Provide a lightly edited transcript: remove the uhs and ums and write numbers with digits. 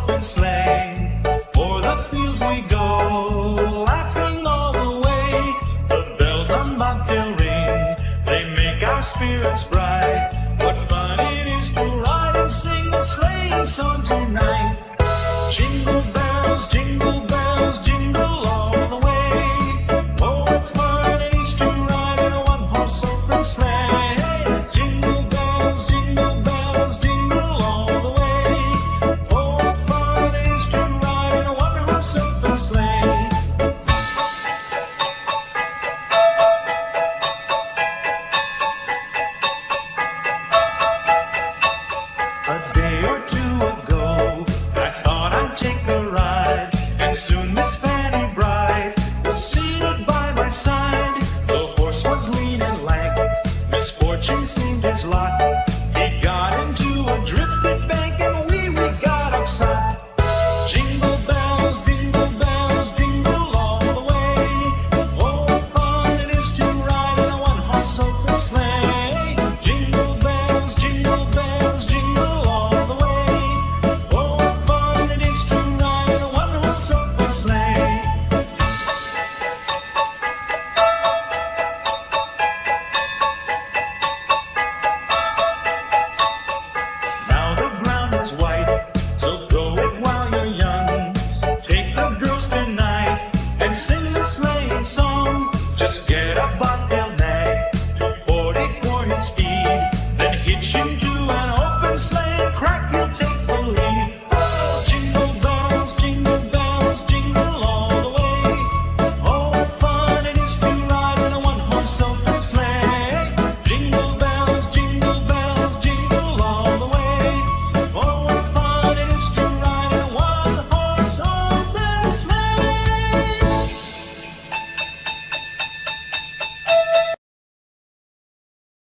open sleigh. O'er the fields we go, laughing all the way. The bells on bobtail ring, they make our spirits bright. What fun it is to ride and sing a sleighing song tonight. Jingle bells, jingle all the way. Oh, what fun it is to ride in a one-horse open sleigh. Jingle bells, jingle all the way. Oh, what fun it is to ride in a one-horse open sleigh.